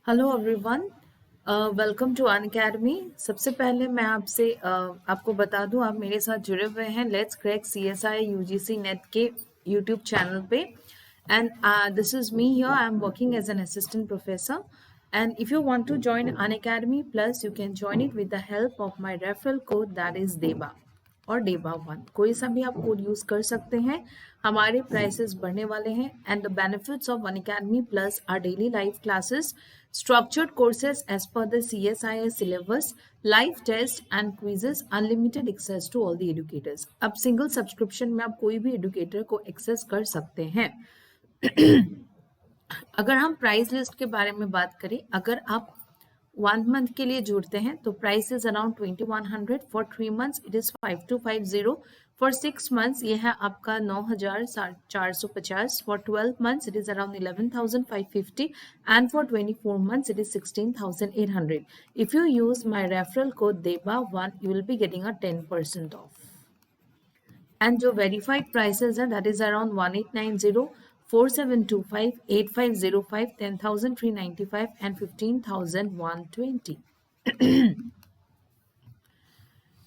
Hello everyone, welcome to Unacademy. सबसे पहले मैं आपको बता दूं, आप मेरे साथ जुड़े हुए हैं let's crack CSI UGC NET के यूट्यूब चैनल पे। And this is me here, I am working as an assistant professor. And if you want to join Unacademy plus, you can join it with the help of my referral code, that is Deba और डेबा one. कोई सा भी आप code use कर सकते हैं। हमारे prices बढ़ने वाले हैं and the benefits of Unacademy plus are daily live classes, structured courses as per the CSIS syllabus, live test and quizzes, unlimited access to all the educators। अब सिंगल सब्सक्रिप्शन में आप कोई भी एडुकेटर को access कर सकते हैं। अगर हम प्राइस लिस्ट के बारे में बात करें, अगर आप 1 मंथ के लिए जुड़ते हैं तो price is around 2100। For 3 months it is 5250। For 6 months ये है आपका 9450। For 12 months it is around 11550 and for 24 months it is 16800। If you use my referral code DEBA1 you will be getting a 10% of. And जो verified prices है that is around 1890, 4725, 8505, 10,395 and 15,120।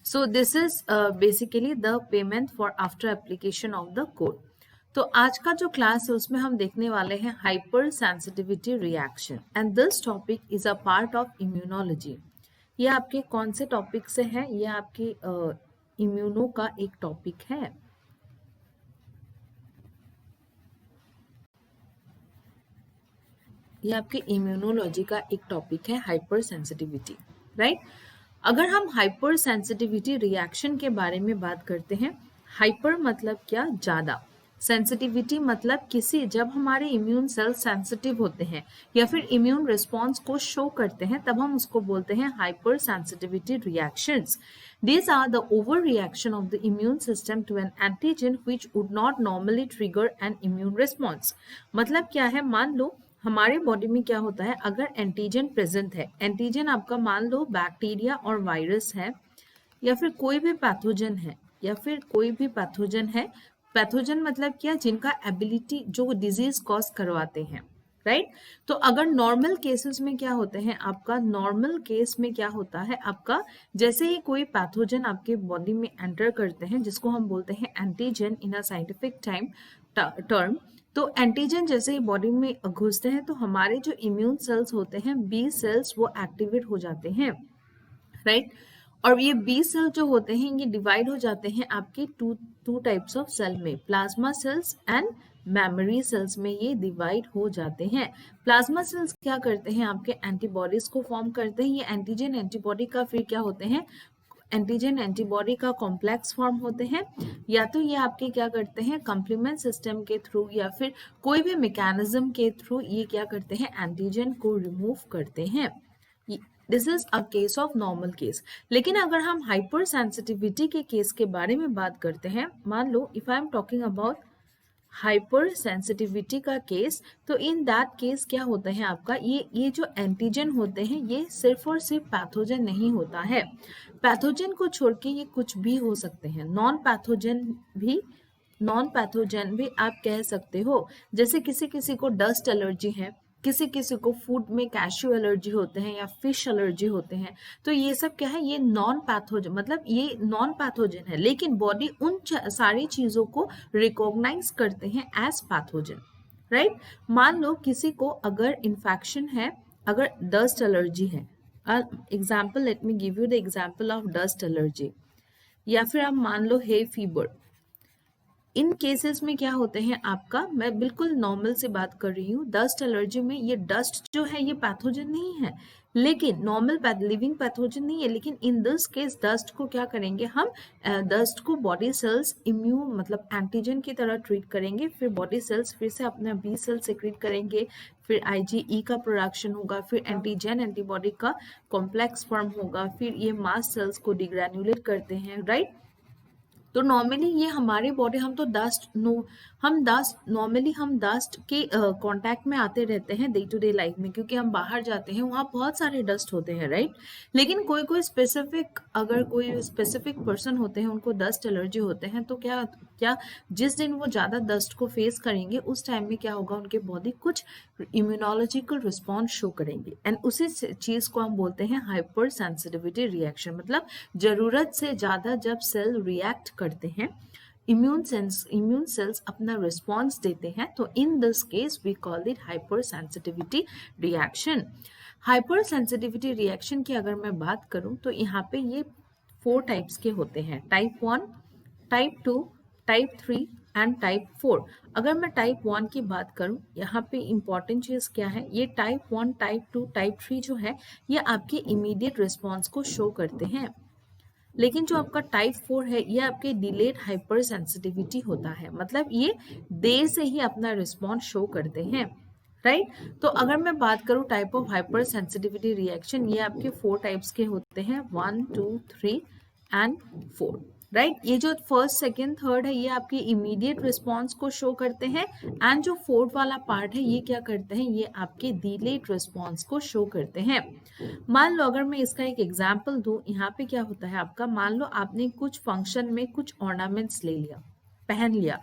So this is basically the payment for after application of the code। तो आज का जो class है उसमें हम देखने वाले हैं hyper sensitivity reaction and this topic is a part of immunology. ये आपके कौन से टॉपिक से है? ये आपके इम्यूनो का एक टॉपिक है। ये आपके इम्यूनोलॉजी का एक टॉपिक है, हाइपर सेंसिटिविटी, राइट। अगर हम हाइपर सेंसिटिविटी रिएक्शन के बारे में बात करते हैं, हाइपर मतलब क्या? ज़्यादा। सेंसिटिविटी मतलब जब हमारे इम्यून सेल सेंसिटिव होते हैं या फिर इम्यून रिस्पॉन्स को शो करते हैं तब हम उसको बोलते हैं hyper sensitivity reactions. These are the overreaction of the immune system to an antigen which would not normally trigger an immune response। मतलब क्या है? मान लो हमारे बॉडी में क्या होता है, अगर एंटीजन प्रेजेंट है, एंटीजन आपका मान लो बैक्टीरिया और वायरस है या फिर कोई भी पैथोजन है। पैथोजन मतलब क्या? जिनका एबिलिटी, जो डिजीज कॉज करवाते हैं, राइट। तो अगर नॉर्मल केसेस में क्या होते हैं, आपका नॉर्मल केस में क्या होता है आपका, जैसे ही कोई पैथोजन आपके बॉडी में एंटर करते हैं जिसको हम बोलते हैं antigen in a scientific term. तो एंटीजन जैसे ही बॉडी में घुसते हैं तो हमारे जो इम्यून सेल्स होते हैं, बी सेल्स, वो एक्टिवेट हो जाते हैं, राइट। और ये बी सेल जो होते हैं ये डिवाइड हो जाते हैं आपके टू टाइप्स ऑफ सेल में, plasma cells and memory cells में ये डिवाइड हो जाते हैं। प्लाज्मा सेल्स क्या करते हैं, आपके एंटीबॉडीज को फॉर्म करते हैं। ये एंटीजन एंटीबॉडी का फिर क्या होते हैं, एंटीजन एंटीबॉडी का कॉम्प्लेक्स फॉर्म होते हैं, या तो ये आपके क्या करते हैं, कॉम्प्लीमेंट सिस्टम के थ्रू या फिर कोई भी मैकेनिज्म के थ्रू ये क्या करते हैं, एंटीजन को रिमूव करते हैं। This is a case of normal case. लेकिन अगर हम हाइपर सेंसिटिविटी के केस के बारे में बात करते हैं, मान लो if I am talking about hypersensitivity का केस, तो इन दैट केस क्या होता है आपका, ये जो एंटीजन होते हैं ये सिर्फ और सिर्फ पैथोजन नहीं होता है। पैथोजन को छोड़ के ये कुछ भी हो सकते हैं, नॉन पैथोजन भी आप कह सकते हो। जैसे किसी किसी को डस्ट एलर्जी है, किसी किसी को फूड में कैश्यू एलर्जी होते हैं या फिश एलर्जी होते हैं। तो ये सब क्या है, ये नॉन पैथोजन, मतलब ये नॉन पैथोजन है, लेकिन बॉडी उन सारी चीजों को रिकॉग्नाइज करते हैं एज पैथोजन, राइट। मान लो किसी को अगर इन्फेक्शन है, अगर डस्ट एलर्जी है, example, let me give you the example of dust allergy, या फिर आप मान लो हे फीवर। इन केसेस में क्या होते हैं आपका, मैं बिल्कुल नॉर्मल से बात कर रही हूँ, डस्ट एलर्जी में ये डस्ट जो है ये पैथोजन नहीं है, लेकिन नॉर्मल लिविंग पैथोजन नहीं है, लेकिन इन दिस केस डस्ट को क्या करेंगे हम, डस्ट को बॉडी सेल्स इम्यून मतलब एंटीजन की तरह ट्रीट करेंगे, फिर बॉडी सेल्स फिर से अपना बी सेल सेक्रेट करेंगे, फिर आईजीई का प्रोडक्शन होगा, फिर एंटीजन एंटीबॉडी का कॉम्प्लेक्स फॉर्म होगा, फिर ये मास्ट सेल्स को डिग्रेन्युलेट करते हैं, राइट। तो नॉर्मली ये हमारे बॉडी, हम तो डस्ट नॉर्मली हम डस्ट के कांटेक्ट में आते रहते हैं डे टू डे लाइफ में, क्योंकि हम बाहर जाते हैं वहाँ बहुत सारे डस्ट होते हैं, राइट। लेकिन अगर कोई स्पेसिफिक पर्सन होते हैं उनको डस्ट एलर्जी होते हैं, तो क्या क्या जिस दिन वो ज़्यादा डस्ट को फेस करेंगे उस टाइम में क्या होगा, उनके बॉडी कुछ इम्यूनोलॉजिकल रिस्पॉन्स शो करेंगे, एंड उसी चीज़ को हम बोलते हैं हाइपर सेंसिटिविटी रिएक्शन। मतलब ज़रूरत से ज़्यादा जब सेल रिएक्ट करते हैं, इम्यून सेल्स अपना रिस्पॉन्स देते हैं, तो in this case we call it hypersensitivity reaction. Hypersensitivity reaction की अगर मैं बात करूं तो यहाँ पे ये 4 टाइप्स के होते हैं, type 1, type 2, type 3 and type 4। अगर मैं टाइप 1 की बात करूं, यहाँ पे इंपॉर्टेंट चीज़ क्या है, ये टाइप 1, टाइप 2, टाइप 3 जो है ये आपके इमीडिएट रिस्पॉन्स को शो करते हैं। लेकिन जो आपका टाइप 4 है ये आपके डिलेड हाइपर सेंसिटिविटी होता है, मतलब ये देर से ही अपना रिस्पॉन्स शो करते हैं, राइट। तो अगर मैं बात करूं type of hyper sensitivity reaction, ये आपके 4 टाइप्स के होते हैं, 1, 2, 3 एंड 4, राइट। ये जो फर्स्ट, सेकेंड, थर्ड है ये आपके इमीडिएट रिस्पॉन्स को शो करते हैं, एंड जो फोर्थ वाला पार्ट है ये क्या करते हैं, ये आपके डिलेड रिस्पॉन्स को शो करते हैं। मान लो अगर मैं इसका एक एग्जाम्पल दूं, यहाँ पे क्या होता है आपका, मान लो आपने कुछ फंक्शन में कुछ ऑर्नामेंट्स ले लिया, पहन लिया,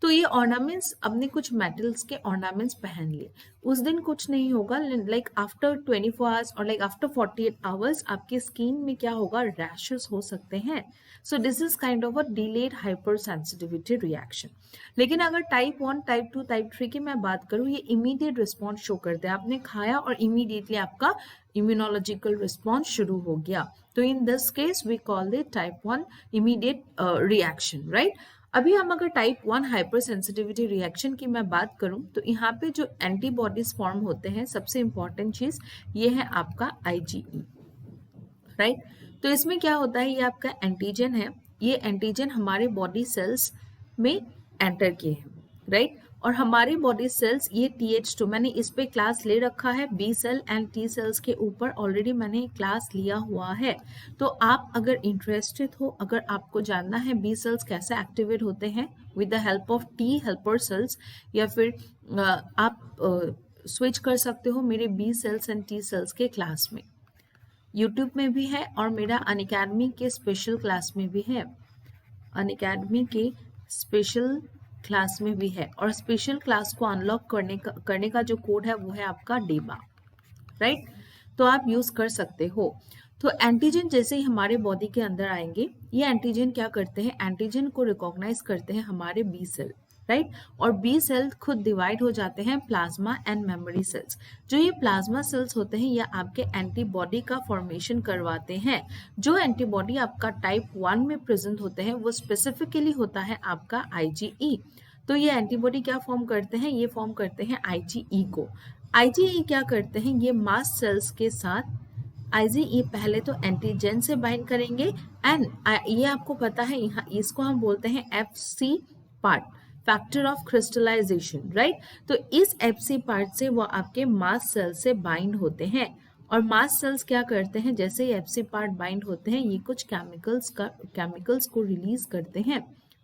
तो ये ऑर्नामेंट्स, अपने कुछ मेटल्स के ऑर्नामेंट्स पहन लिए, उस दिन कुछ नहीं होगा, लाइक आफ्टर 24 आवर्स और लाइक आफ्टर 48 आवर्स आपकी स्किन में क्या होगा, रैशेस हो सकते हैं। So this is kind of a delayed hyper sensitivity reaction. लेकिन अगर टाइप 1, टाइप 2, टाइप 3 की मैं बात करूँ, ये इमीडिएट रिस्पॉन्स शो करते हैं, आपने खाया और इमीडिएटली आपका इम्यूनोलॉजिकल रिस्पॉन्स शुरू हो गया, तो in this case we call it type 1 immediate reaction, right. अभी हम अगर टाइप 1 हाइपर सेंसिटिविटी रिएक्शन की मैं बात करूं, तो यहाँ पे जो एंटीबॉडीज फॉर्म होते हैं, सबसे इंपॉर्टेंट चीज ये है आपका IgE, राइट। तो इसमें क्या होता है, ये आपका एंटीजन है, ये एंटीजन हमारे बॉडी सेल्स में एंटर किए हैं, राइट। और हमारी बॉडी सेल्स ये TH2, मैंने इस पे क्लास ले रखा है, B cell and T cells के ऊपर ऑलरेडी मैंने क्लास लिया हुआ है। तो आप अगर इंटरेस्टेड हो, अगर आपको जानना है बी सेल्स कैसे एक्टिवेट होते हैं with the help of T helper cells, या फिर आप स्विच कर सकते हो मेरे B cells and T cells के क्लास में, यूट्यूब में भी है और मेरा अनअकैडमी के स्पेशल क्लास में भी है, अनअकैडमी के स्पेशल क्लास में भी है, और स्पेशल क्लास को अनलॉक करने का जो कोड है वो है आपका डेबा, राइट। तो आप यूज कर सकते हो। तो एंटीजन जैसे ही हमारे बॉडी के अंदर आएंगे, ये एंटीजन क्या करते हैं, एंटीजन को रिकॉग्नाइज करते हैं हमारे बी सेल, राइट। और बी सेल खुद डिवाइड हो जाते हैं प्लाज्मा एंड मेमोरी सेल्स। जो ये प्लाज्मा सेल्स होते हैं ये आपके एंटीबॉडी का फॉर्मेशन करवाते हैं। जो एंटीबॉडी आपका टाइप 1 में प्रेजेंट होते हैं वो स्पेसिफिकली होता है आपका IgE। तो ये एंटीबॉडी क्या फॉर्म करते हैं, ये फॉर्म करते हैं IgE को। IgE क्या करते हैं, ये मास्ट सेल्स के साथ IgE पहले तो एंटीजन से बाइंड करेंगे, एंड ये आपको पता है यहाँ इसको हम बोलते हैं FC part, factor of crystallization, right. तो इस FC पार्ट से वो आपके मास्ट सेल से बाइंड होते हैं, और मास्ट सेल्स क्या करते हैं, जैसे ही FC पार्ट बाइंड होते हैं ये कुछ केमिकल्स को रिलीज करते हैं,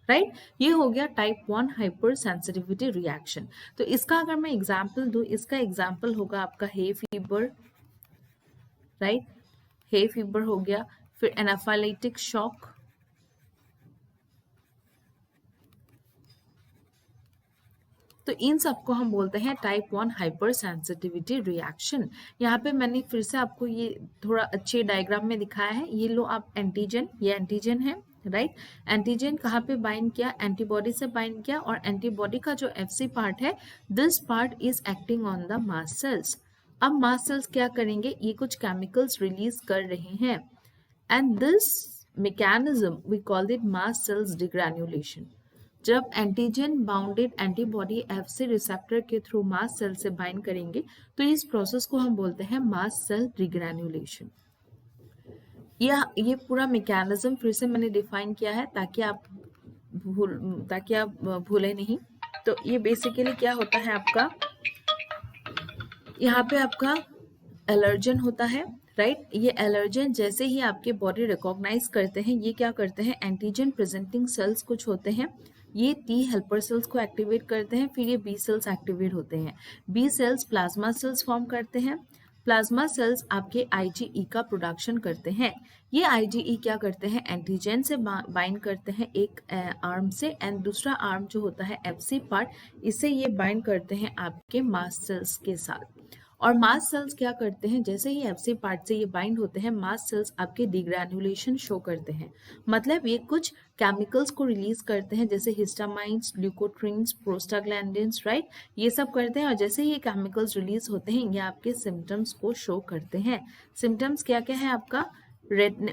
राइट। ये हो गया टाइप 1 हाइपर सेंसिटिविटी रिएक्शन। तो इसका अगर मैं एग्जांपल दूं, इसका एग्जांपल होगा आपका hay fever, right, hay fever हो गया, फिर एनाफाइलेटिक शॉक, तो इन सबको हम बोलते हैं टाइप 1 हाइपर सेंसिटिविटी रिएक्शन। यहाँ पे मैंने फिर से आपको ये थोड़ा अच्छे डायग्राम में दिखाया है, ये लो आप एंटीजन, ये एंटीजन है, राइट। एंटीजन कहाँ पे बाइंड किया, एंटीबॉडी से बाइंड किया, और एंटीबॉडी का जो FC पार्ट है, this part is acting on the mast cells. अब मास्ट सेल्स क्या करेंगे, ये कुछ केमिकल्स रिलीज कर रहे हैं, and this mechanism we call it mast cells degranulation. जब antigen bounded antibody FC receptor के थ्रू मास्ट सेल से बाइंड करेंगे, तो इस प्रोसेस को हम बोलते हैं मास्ट सेल डिग्रैन्युलेशन। ये पूरा मैकेनिज्म फिर से मैंने डिफाइन किया है ताकि आप भूले नहीं। तो ये बेसिकली क्या होता है आपका, यहाँ पे आपका एलर्जन होता है, राइट। ये एलर्जन जैसे ही आपके बॉडी रिकॉग्नाइज करते हैं, ये क्या करते हैं, एंटीजन प्रेजेंटिंग सेल्स कुछ होते हैं, ये टी हेल्पर सेल्स को एक्टिवेट करते हैं, फिर ये बी सेल्स एक्टिवेट होते हैं। B cells plasma cells form करते हैं, प्लाज्मा सेल्स आपके आईजीई का प्रोडक्शन करते हैं। ये आईजीई क्या करते हैं, एंटीजन से बाइंड करते हैं एक आर्म से, एंड दूसरा आर्म जो होता है एफसी पार्ट, इससे ये बाइंड करते हैं आपके मास्ट सेल्स के साथ। और मास्ट सेल्स क्या करते हैं, जैसे ही एफसी पार्ट से ये बाइंड होते हैं, मास्ट सेल्स आपके डिग्रैनुलेशन शो करते हैं, मतलब ये कुछ केमिकल्स को रिलीज करते हैं, जैसे हिस्टामाइन्स, ल्यूकोट्रीन्स, प्रोस्टाग्लैंडिन्स, राइट, ये सब करते हैं। और जैसे ही ये केमिकल्स रिलीज होते हैं, ये आपके सिम्टम्स को शो करते हैं। सिम्टम्स क्या क्या है आपका, red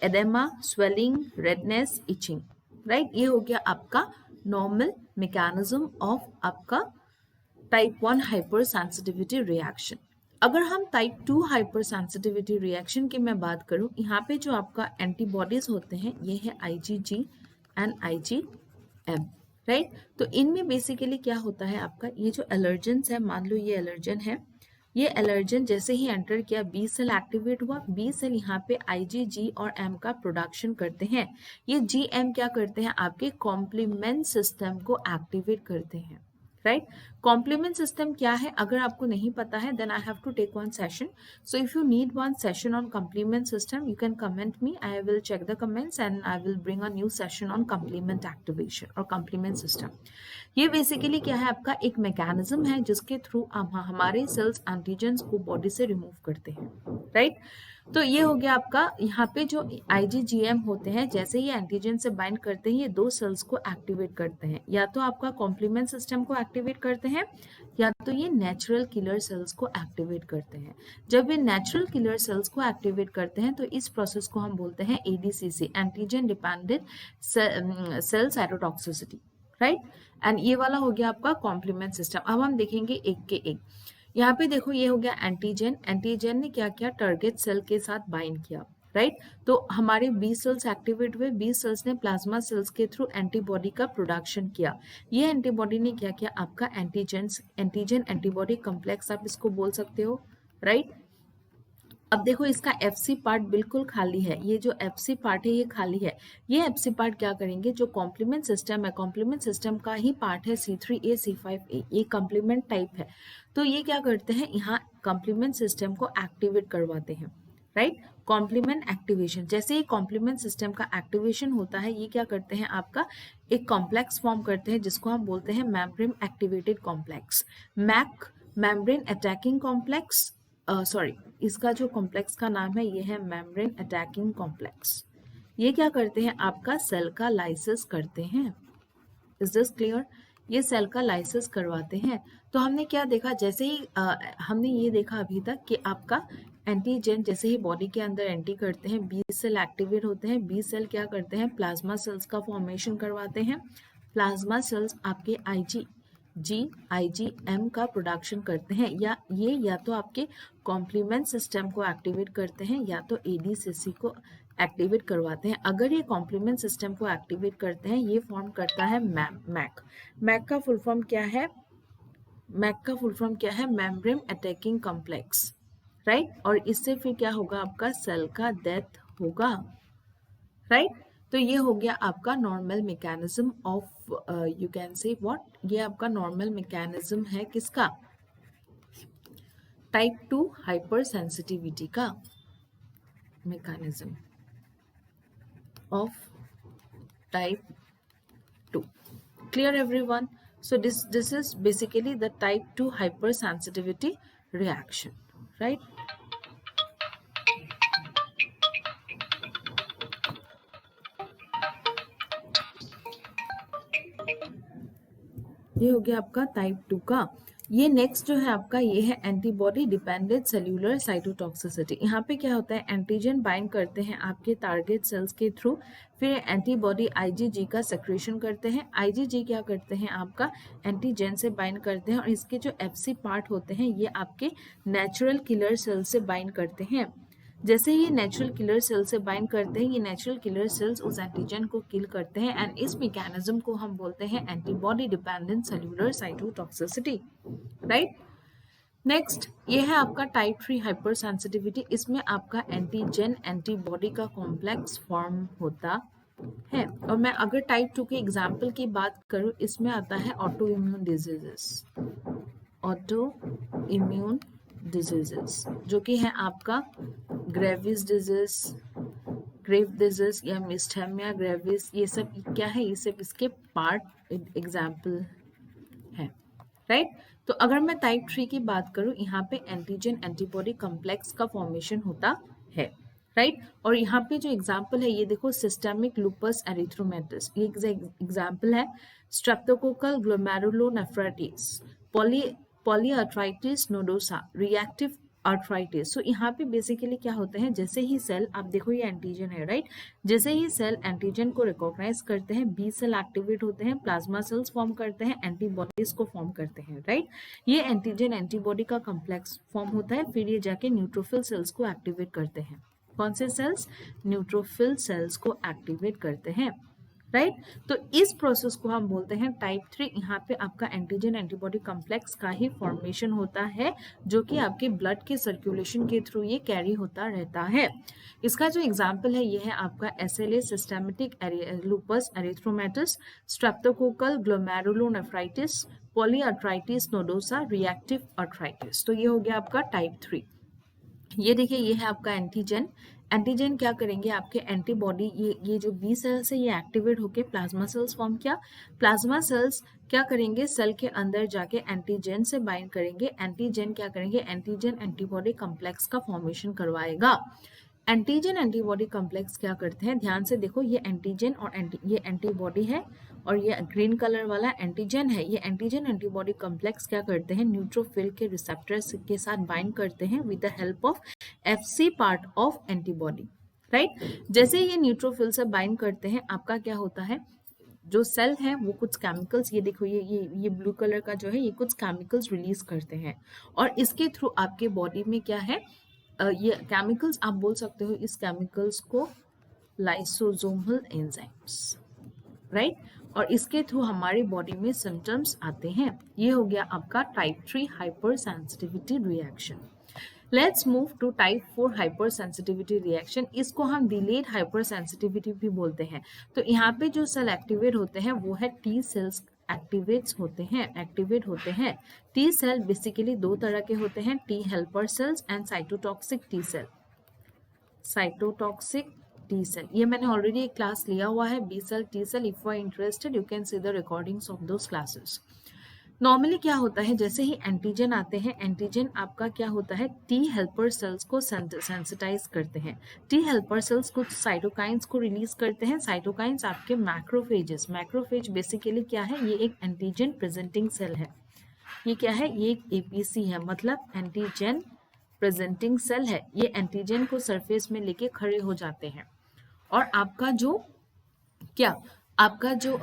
edema, swelling, redness, itching, right. ये हो गया आपका नॉर्मल मैकेनिज्म ऑफ आपका टाइप 1 हाइपर सेंसिटिविटी रिएक्शन। अगर हम टाइप 2 हाइपर सेंसिटिविटी रिएक्शन की मैं बात करूं, यहाँ पे जो आपका एंटीबॉडीज होते हैं, ये है IgG एंड IgM, राइट। तो इनमें बेसिकली क्या होता है आपका, ये जो एलर्जेंस है, मान लो ये एलर्जन है, ये एलर्जन जैसे ही एंटर किया, बी सेल एक्टिवेट हुआ, बी सेल यहाँ पे IgG और M का प्रोडक्शन करते हैं। ये GM क्या करते हैं, आपके कॉम्प्लीमेंट सिस्टम को एक्टिवेट करते हैं, राइट। कॉम्प्लीमेंट सिस्टम क्या है, अगर आपको नहीं पता है, then I have to take one session. So if you need one session on complement system, you can comment me, I will check the comments and I will bring a new session on complement activation और complement system. ये basically क्या है, आपका एक mechanism है जिसके through हम हमारे सेल्स एंटीजेंस को बॉडी से रिमूव करते हैं, राइट। तो ये हो गया आपका, यहाँ पे जो IgGM होते हैं, जैसे ही एंटीजन से बाइंड करते हैं, ये दो सेल्स को एक्टिवेट करते हैं, या तो आपका कॉम्प्लीमेंट सिस्टम को एक्टिवेट करते हैं, या तो ये नेचुरल किलर सेल्स को एक्टिवेट करते हैं। जब ये नेचुरल किलर सेल्स को एक्टिवेट करते हैं, तो इस प्रोसेस को हम बोलते हैं ADCC, antigen dependent cell cytotoxicity, right. And ये वाला हो गया आपका कॉम्प्लीमेंट सिस्टम। अब हम देखेंगे एक के एक। यहाँ पे देखो, ये हो गया एंटीजन, एंटीजन ने क्या किया, टारगेट सेल के साथ बाइंड किया, राइट। तो हमारे बी सेल्स एक्टिवेट हुए, बी सेल्स ने प्लाज्मा सेल्स के थ्रू एंटीबॉडी का प्रोडक्शन किया। ये एंटीबॉडी ने क्या किया, आपका एंटीजन एंटीबॉडी कॉम्प्लेक्स आप इसको बोल सकते हो, राइट। अब देखो, इसका FC पार्ट बिल्कुल खाली है, ये जो FC पार्ट है ये खाली है। ये FC पार्ट क्या करेंगे, जो कॉम्प्लीमेंट सिस्टम है, कॉम्प्लीमेंट सिस्टम का ही पार्ट है C3A C5A, ये कॉम्प्लीमेंट टाइप है। तो ये क्या करते हैं, यहाँ कॉम्प्लीमेंट सिस्टम को एक्टिवेट करवाते हैं, राइट। कॉम्प्लीमेंट एक्टिवेशन, जैसे ही कॉम्प्लीमेंट सिस्टम का एक्टिवेशन होता है, ये क्या करते हैं, आपका एक कॉम्प्लेक्स फॉर्म करते हैं, जिसको हम बोलते हैं membrane activated complex, MAC, membrane attacking complex, sorry, इसका जो कॉम्प्लेक्स का नाम है, ये है मेम्ब्रेन अटैकिंग कॉम्प्लेक्स। ये क्या करते हैं, आपका सेल का लाइसिस करते हैं। Is this clear? ये सेल का लाइसिस करवाते हैं। तो हमने क्या देखा, जैसे ही हमने ये देखा अभी तक कि आपका एंटीजन जैसे ही बॉडी के अंदर एंट्री करते हैं, बी सेल एक्टिवेट होते हैं, बी सेल क्या करते हैं, प्लाज्मा सेल्स का फॉर्मेशन करवाते हैं। प्लाज्मा सेल्स आपके IgM का प्रोडक्शन करते हैं, या तो आपके कॉम्प्लीमेंट सिस्टम को एक्टिवेट करते हैं, या तो ADCC को एक्टिवेट करवाते हैं। अगर ये कॉम्प्लीमेंट सिस्टम को एक्टिवेट करते हैं, ये फॉर्म करता है मैक का फुल फॉर्म क्या है, मेम्ब्रेन अटैकिंग कॉम्प्लेक्स, राइट। और इससे फिर क्या होगा, आपका सेल का डेथ होगा, राइट। तो ये हो गया आपका normal mechanism of, you can say what, ये आपका नॉर्मल मैकेनिज्म है किसका, टाइप 2 हाइपर सेंसिटिविटी का mechanism of type 2। Clear everyone? So this is basically the type 2 hypersensitivity reaction, right? ये हो गया आपका टाइप 2 का। ये नेक्स्ट जो है आपका, ये है एंटीबॉडी डिपेंडेंट सेल्यूलर साइटोटॉक्सिसिटी। यहाँ पे क्या होता है, एंटीजन बाइंड करते हैं आपके टारगेट सेल्स के थ्रू, फिर एंटीबॉडी IgG का सेक्रेशन करते हैं। IgG क्या करते हैं, आपका एंटीजन से बाइंड करते हैं, और इसके जो FC पार्ट होते हैं, ये आपके नेचुरल किलर सेल से बाइंड करते हैं। जैसे ही नेचुरल किलर सेल से बाइंड करते हैं, ये नेचुरल किलर सेल्स उस एंटीजन को किल करते हैं, एंड इस मैकेनिज्म को हम बोलते हैं antibody dependent cellular cytotoxicity, right. Next ये है आपका टाइप 3 हाइपर सेंसिटिविटी। इसमें आपका एंटीजन एंटीबॉडी का कॉम्प्लेक्स फॉर्म होता है। और मैं अगर टाइप 2 के एग्जाम्पल की बात करूं, इसमें आता है auto immune diseases, auto immune diseases जो कि है आपका ग्रेविस डिजीज, ग्रेव डिजीज या मिस्थेमिया ग्रेविस, ये सब क्या है, ये सब इसके पार्ट एग्जाम्पल है, राइट। तो अगर मैं टाइप 3 की बात करूं, यहाँ पे एंटीजन एंटीबॉडी कॉम्प्लेक्स का फॉर्मेशन होता है, राइट। और यहाँ पे जो एग्जाम्पल है ये देखो, सिस्टेमिक लूपस एरिथ्रोमेटस, ये एग्जाम्पल है। Streptococcal glomerulonephritis, polyarthritis nodosa, reactive arthritis. So यहाँ पे बेसिकली क्या होते हैं, जैसे ही सेल, आप देखो ये एंटीजन है, राइट। जैसे ही सेल एंटीजन को रिकॉग्नाइज करते हैं, बी सेल एक्टिवेट होते हैं, प्लाज्मा सेल्स फॉर्म करते हैं, एंटीबॉडीज को फॉर्म करते हैं, राइट। ये एंटीजन एंटीबॉडी का कॉम्प्लेक्स फॉर्म होता है, फिर ये जाके न्यूट्रोफिल सेल्स को एक्टिवेट करते हैं। कौन से सेल्स? न्यूट्रोफिल सेल्स को एक्टिवेट करते हैं, राइट। तो इस प्रोसेस को हम बोलते हैं टाइप 3। यहाँ पे आपका एंटीजन एंटीबॉडी कॉम्प्लेक्स का ही फॉर्मेशन होता है, जो कि आपके ब्लड के सर्कुलेशन के थ्रू ये कैरी होता रहता है। इसका जो एग्जाम्पल है ये है आपका SLA, systematic lupus erythematosus, streptococcal glomerulonephritis, polyarthritis nodosa, reactive arthritis. तो ये हो गया आपका टाइप 3। ये देखिए, ये है आपका एंटीजन। एंटीजन क्या करेंगे, आपके एंटीबॉडी, ये जो बी सेल्स है ये एक्टिवेट होके प्लाज्मा सेल्स फॉर्म किया। प्लाज्मा सेल्स क्या करेंगे, सेल के अंदर जाके एंटीजन से बाइंड करेंगे। एंटीजन क्या करेंगे, एंटीजन एंटीबॉडी कॉम्प्लेक्स का फॉर्मेशन करवाएगा। एंटीजन एंटीबॉडी कॉम्प्लेक्स क्या करते हैं, ध्यान से देखो, ये एंटीजन और ये एंटीबॉडी है, और ये ग्रीन कलर वाला एंटीजन है। ये एंटीजन एंटीबॉडी कॉम्प्लेक्स क्या करते हैं, न्यूट्रोफिल के रिसेप्टर्स के साथ बाइंड करते हैं with the help of FC part of antibody, right. जैसे ये न्यूट्रोफिल से बाइंड करते हैं, आपका क्या होता है, जो सेल है वो कुछ केमिकल्स, ये देखो, ये ब्लू कलर का जो है, ये कुछ केमिकल्स रिलीज करते हैं, और इसके थ्रू आपके बॉडी में क्या है, ये केमिकल्स, आप बोल सकते हो इस केमिकल्स को लाइसोसोमल एंजाइम्स, राइट। और इसके थ्रू हमारी बॉडी में सिम्टम्स आते हैं। ये हो गया आपका type 3 hypersensitivity reaction. Let's move to type 4 hypersensitivity reaction. इसको हम डिलेड हाइपर सेंसिटिविटी भी बोलते हैं। तो यहाँ पे जो सेल एक्टिवेट होते हैं वो है टी सेल्स एक्टिवेट होते हैं। टी सेल बेसिकली दो तरह के होते हैं, T helper cells and cytotoxic T cell. Cytotoxic T cell, ये मैंने ऑलरेडी एक क्लास लिया हुआ है, B cell, T cell. If you are interested you can see the recordings of those classes. Normally क्या होता है, जैसे ही एंटीजन आते हैं, एंटीजन आपका क्या होता है, टी हेल्पर सेल्स को सेंसिटाइज करते हैं। टी हेल्पर सेल्स कुछ साइटोकाइंस को रिलीज करते हैं। साइटोकाइंस आपके मैक्रोफेजेस, मैक्रोफेज बेसिकली क्या है, ये एक एंटीजन प्रेजेंटिंग सेल है। ये क्या है, ये एक APC है, मतलब एंटीजन प्रेजेंटिंग सेल है। ये एंटीजन को सरफेस में लेके खड़े हो जाते हैं, और आपका जो क्या, आपका जो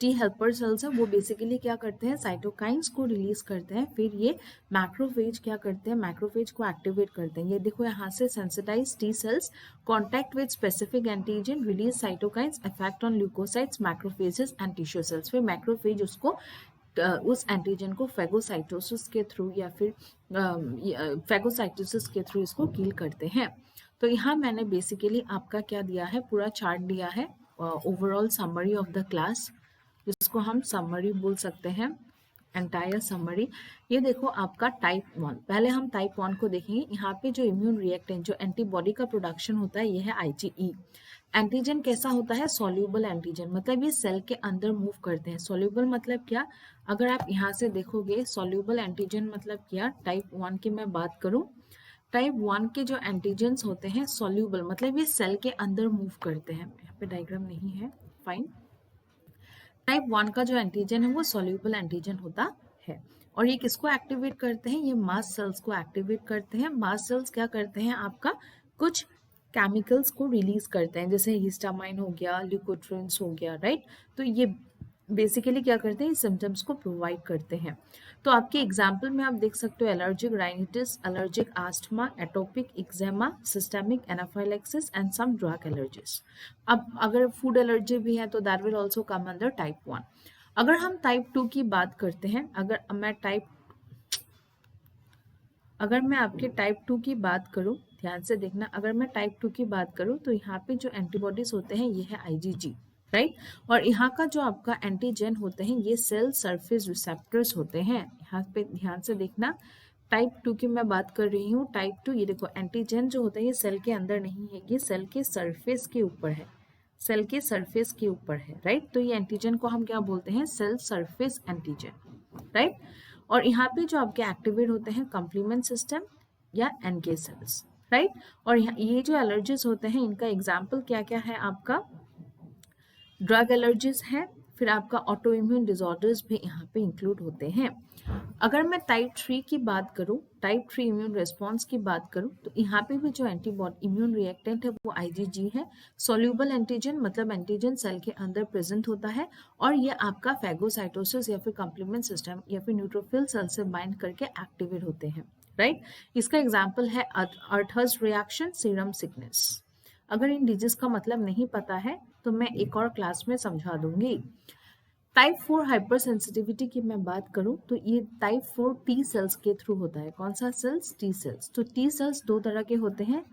टी हेल्पर सेल्स है वो बेसिकली क्या करते हैं, साइटोकाइंस को रिलीज करते हैं। फिर ये मैक्रोफेज क्या करते हैं, मैक्रोफेज को एक्टिवेट करते हैं। ये देखो, यहाँ से sensitize T cells contact with specific antigen, release cytokines, effect on leukocytes, macrophages and tissue cells. फिर मैक्रोफेज उसको उस एंटीजन को फेगोसाइटोसिस के थ्रू या फिर फेगोसाइटोसिस के थ्रू इसको किल करते हैं। तो यहाँ मैंने बेसिकली आपका क्या दिया है, पूरा चार्ट दिया है, overall summary of the class, जिसको हम समरी बोल सकते हैं, एंटायर समरी। ये देखो आपका टाइप 1, पहले हम टाइप 1 को देखेंगे। यहाँ पे जो इम्यून रिएक्टेंट, जो एंटीबॉडी का प्रोडक्शन होता है, ये है IgE। एंटीजन कैसा होता है, सॉल्यूबल एंटीजन, मतलब ये सेल के अंदर मूव करते हैं। सॉल्यूबल मतलब क्या, अगर आप यहाँ से देखोगे, सॉल्यूबल एंटीजन मतलब क्या, टाइप 1 की मैं बात करूँ, टाइप 1 के जो एंटीजन्स होते हैं सॉल्यूबल, मतलब ये सेल के अंदर मूव करते हैं। यहाँ पे डायग्राम नहीं है, फाइन। टाइप 1 का जो एंटीजन है वो सॉल्यूबल एंटीजन होता है, और ये किसको एक्टिवेट करते हैं, ये मास्ट सेल्स को एक्टिवेट करते हैं। मास्ट सेल्स क्या करते हैं, आपका कुछ केमिकल्स को रिलीज करते हैं, जैसे हिस्टामाइन हो गया, ल्यूकोट्रिन्स हो गया, राइट। तो ये बेसिकली क्या करते हैं, सिम्टम्स को प्रोवाइड करते हैं। तो आपके एग्जाम्पल में आप देख सकते हो, allergic rhinitis, allergic asthma, atopic eczema, systemic anaphylaxis and some drug allergies. अब अगर फूड एलर्जी भी है तो that will also come under type 1। अगर हम टाइप 2 की बात करते हैं, अगर मैं टाइप अगर मैं आपके टाइप 2 की बात करूं, ध्यान से देखना, अगर मैं टाइप 2 की बात करूं तो यहाँ पे जो एंटीबॉडीज होते हैं ये है आईजीजी, राइट। और यहाँ का जो आपका एंटीजन होते हैं ये सेल सरफेस रिसेप्टर्स होते हैं। यहाँ पे ध्यान से देखना, टाइप 2 की मैं बात कर रही हूँ। टाइप 2 ये देखो, एंटीजन जो होता है ये सेल के अंदर नहीं है, ये सेल के सरफेस के ऊपर है, सेल के सरफेस के ऊपर है, राइट। तो ये एंटीजन को हम क्या बोलते हैं, सेल सरफेस एंटीजन, राइट। और यहाँ पे जो आपके एक्टिवेट होते हैं कंप्लीमेंट सिस्टम या एनके सेल्स, राइट। और ये जो एलर्जीज होते हैं इनका एग्जाम्पल क्या क्या है, आपका ड्रग एलर्जीज है, फिर आपका ऑटो इम्यून डिसऑर्डर्स भी यहाँ पे इंक्लूड होते हैं। अगर मैं टाइप 3 की बात करूं, टाइप 3 इम्यून रिस्पॉन्स की बात करूं, तो यहाँ पे भी जो एंटीबॉडी इम्यून रिएक्टेंट है वो आईजीजी है। सोल्यूबल एंटीजन मतलब एंटीजन सेल के अंदर प्रेजेंट होता है और ये आपका फैगोसाइटोसिस या फिर कॉम्प्लीमेंट सिस्टम या फिर न्यूट्रोफिल सेल से बाइंड करके एक्टिवेट होते हैं, राइट। इसका एग्जाम्पल है अर्थर्स रिएक्शन, सीरम सिकनेस। अगर इन डिजीज का मतलब नहीं पता है तो मैं एक और क्लास में समझा दूंगी। टाइप 4 हाइपर सेंसिटिविटी की मैं बात करूं तो ये टाइप 4 टी सेल्स के थ्रू होता है। कौन सा सेल्स, टी सेल्स। तो टी सेल्स दो तरह के होते हैं,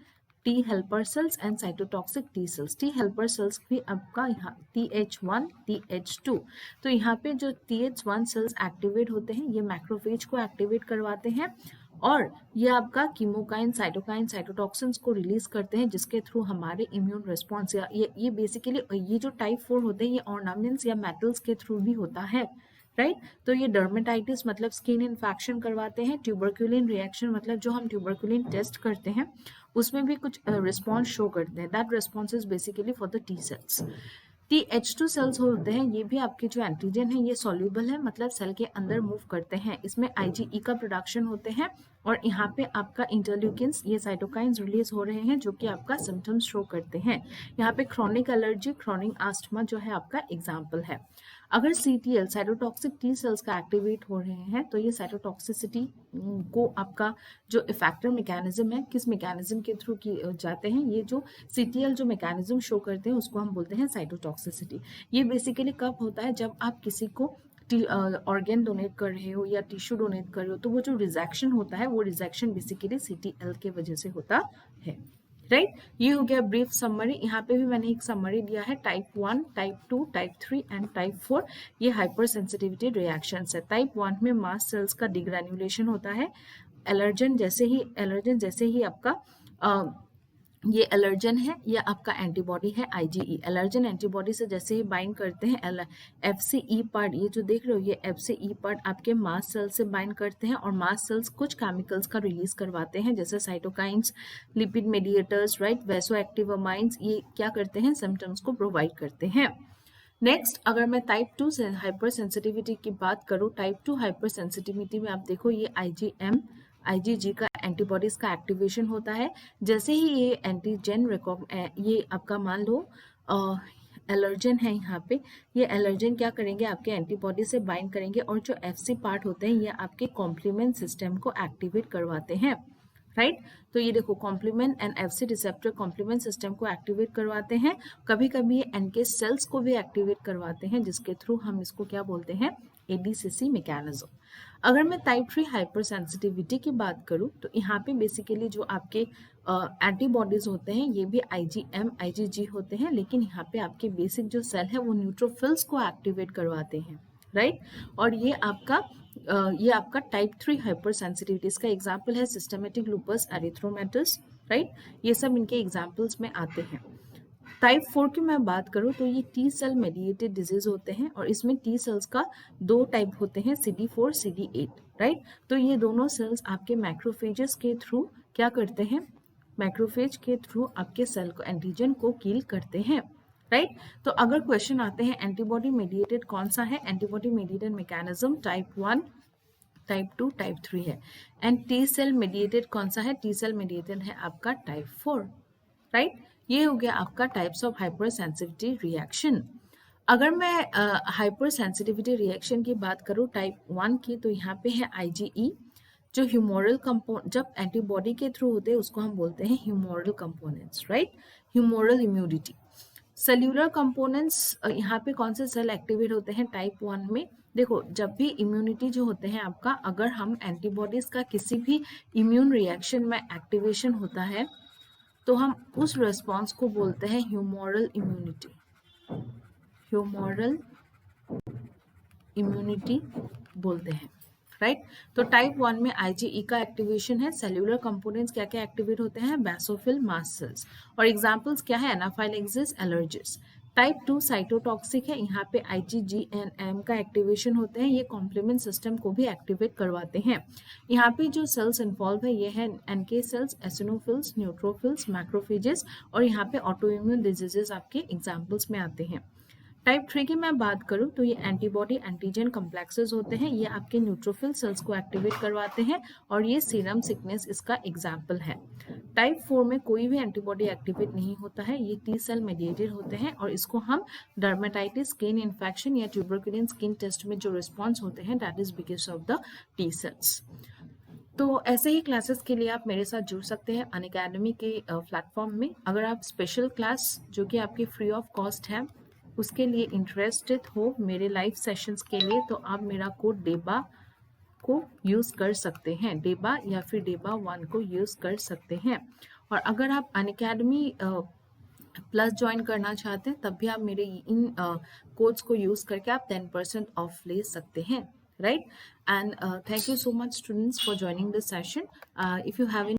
T helper cells and cytotoxic T cells. T helper sales भी आपका यहाँ TH1 TH2। तो यहाँ पे जो TH1 सेल्स एक्टिवेट होते हैं ये मैक्रोफेज को एक्टिवेट करवाते हैं और ये आपका कीमोकाइन, साइटोकाइन, साइटोटॉक्सिन्स को रिलीज करते हैं जिसके थ्रू हमारे इम्यून रिस्पॉन्स या ये बेसिकली ये जो टाइप 4 होते हैं ये ऑर्नामेंट्स या मेटल्स के थ्रू भी होता है, राइट। तो ये डर्मेटाइटिस मतलब स्किन इन्फेक्शन करवाते हैं। ट्यूबरक्यूलिन रिएक्शन मतलब जो हम ट्यूबरक्यूलिन टेस्ट करते हैं उसमें भी कुछ रिस्पॉन्स शो करते हैं। That response is basically for the T cells. TH2 cells होते हैं, ये भी आपके जो एंटीजन है ये सॉल्यूबल है मतलब सेल के अंदर मूव करते हैं। इसमें IgE का प्रोडक्शन होते हैं और यहाँ पे आपका इंटरल्यूकिन्स, ये साइटोकाइंस रिलीज हो रहे हैं जो कि आपका सिम्टम्स शो करते हैं। यहाँ पे क्रॉनिक एलर्जी, क्रॉनिक आस्थमा जो है आपका एग्जाम्पल है। अगर CTL साइटोटॉक्सिक टी सेल्स का एक्टिवेट हो रहे हैं तो ये साइटोटॉक्सिसिटी को आपका जो इफेक्टर मैकेनिज्म है, किस मैकेनिज्म के थ्रू की जाते हैं, ये जो CTL जो मैकेनिज्म शो करते हैं उसको हम बोलते हैं साइटोटॉक्सिसिटी। ये बेसिकली कब होता है, जब आप किसी को ऑर्गेन डोनेट कर रहे हो या टिश्यू डोनेट कर रहे हो तो वो जो रिजेक्शन होता है वो रिजेक्शन बेसिकली CTL के वजह से होता है, राइट। ये हो गया ब्रीफ समरी। यहाँ पे भी मैंने एक समरी दिया है, type 1, type 2, type 3 and type 4। ये हाइपर सेंसिटिविटी रिएक्शंस है। टाइप 1 में मास्ट सेल्स का डिग्रेन्युलेशन होता है। एलर्जन जैसे ही आपका ये एलर्जन है, ये आपका एंटीबॉडी है IgE। एलर्जन एंटीबॉडी से जैसे ही बाइंड करते हैं FCE पार्ट, ये जो देख रहे हो ये FCE पार्ट आपके मास्ट सेल से बाइंड करते हैं और मास्ट सेल्स कुछ केमिकल्स का रिलीज करवाते हैं जैसे cytokines, lipid mediators, right, vaso active amines. ये क्या करते हैं, सिम्टम्स को प्रोवाइड करते हैं। नेक्स्ट, अगर मैं टाइप 2 से हाइपर सेंसिटिविटी की बात करूँ, टाइप 2 हाइपर सेंसिटिविटी में आप देखो ये IgG का एंटीबॉडीज का एक्टिवेशन होता है। जैसे ही ये एंटीजन ये आपका मान लो एलर्जन है, यहाँ पे ये एलर्जन क्या करेंगे, आपके एंटीबॉडी से बाइंड करेंगे और जो FC पार्ट होते हैं ये आपके कॉम्प्लीमेंट सिस्टम को एक्टिवेट करवाते हैं, राइट। तो ये देखो complement and FC receptor complement system को एक्टिवेट करवाते हैं। कभी कभी ये NK सेल्स को भी एक्टिवेट करवाते हैं जिसके थ्रू हम इसको क्या बोलते हैं, ADCC मैकेनिज्म। अगर मैं टाइप 3 हाइपर सेंसिटिविटी की बात करूं तो यहाँ पे बेसिकली जो आपके एंटीबॉडीज होते हैं ये भी IgM IgG होते हैं, लेकिन यहाँ पे आपके बेसिक जो सेल है वो न्यूट्रोफिल्स को एक्टिवेट करवाते हैं, राइट। और ये आपका टाइप 3 हाइपर सेंसिटिविटी का एग्जाम्पल है सिस्टमेटिक लूपस एरिथ्रोमेटस, राइट। ये सब इनके एग्जाम्पल्स में आते हैं। टाइप 4 की मैं बात करूं तो ये T सेल मेडिएटेड डिजीज होते हैं और इसमें T सेल्स का दो टाइप होते हैं, CD4 CD8, राइट। तो ये दोनों सेल्स आपके मैक्रोफेजेस के थ्रू क्या करते हैं, मैक्रोफेज के थ्रू आपके सेल को, एंटीजन को किल करते हैं, राइट। तो अगर क्वेश्चन आते हैं एंटीबॉडी मेडिएटेड कौन सा है, antibody mediated mechanism type 1, type 2, type 3 है। एंड T सेल मेडिएटेड कौन सा है, T सेल मेडिएटेड है आपका टाइप 4, राइट। ये हो गया आपका types of hyper sensitivity reaction. अगर मैं हाइपर सेंसिटिविटी रिएक्शन की बात करूँ टाइप 1 की, तो यहाँ पे है IgE जो ह्यूमोरल कंपोनेंट, जब एंटीबॉडी के थ्रू होते हैं उसको हम बोलते हैं humoral components, right. Humoral immunity. Cellular components, यहाँ पे कौन से सेल एक्टिवेट होते हैं टाइप 1 में, देखो, जब भी इम्यूनिटी जो होते हैं आपका, अगर हम एंटीबॉडीज का किसी भी इम्यून रिएक्शन में एक्टिवेशन होता है तो हम उस रिस्पॉन्स को बोलते हैं ह्यूमोरल इम्यूनिटी। ह्यूमोरल इम्यूनिटी बोलते हैं, राइट। तो टाइप 1 में आईजीई का एक्टिवेशन है। सेल्यूलर कंपोनेंट्स क्या क्या एक्टिवेट होते हैं? Basophil, mast cells. और एग्जांपल्स क्या है? एनाफाइलेक्सिस, एलर्जिस। टाइप 2 साइटोटॉक्सिक है, यहाँ पे आईजीजीएनएम का एक्टिवेशन होते हैं, ये कॉम्प्लीमेंट सिस्टम को भी एक्टिवेट करवाते हैं। यहाँ पे जो सेल्स इन्वॉल्व है ये है NK cells, eosinophils, neutrophils, macrophages, और यहाँ पे ऑटोइम्यून डिजीजेस आपके एग्जाम्पल्स में आते हैं। टाइप 3 की मैं बात करूं तो ये एंटीबॉडी एंटीजन कॉम्प्लेक्सेस होते हैं, ये आपके न्यूट्रोफिल सेल्स को एक्टिवेट करवाते हैं, और ये सीरम सिकनेस इसका एग्जाम्पल है। टाइप 4 में कोई भी एंटीबॉडी एक्टिवेट नहीं होता है, ये टी सेल मेडिएटेड होते हैं, और इसको हम डर्मेटाइटिस, स्किन इन्फेक्शन या ट्यूबरकुलिन स्किन टेस्ट में जो रिस्पॉन्स होते हैं that is because of the T sales. तो ऐसे ही क्लासेस के लिए आप मेरे साथ जुड़ सकते हैं अनअकैडमी के प्लेटफॉर्म में। अगर आप स्पेशल क्लास जो कि आपकी फ्री ऑफ कॉस्ट है उसके लिए इंटरेस्टेड हो मेरे लाइव सेशंस के लिए, तो आप मेरा कोड डेबा को यूज़ कर सकते हैं, डेबा या फिर डेबा 1 को यूज़ कर सकते हैं। और अगर आप अनअकैडमी प्लस ज्वाइन करना चाहते हैं तब भी आप मेरे इन कोड्स को यूज़ करके आप 10% ऑफ ले सकते हैं, right? And thank you so much students for joining this session. If you have any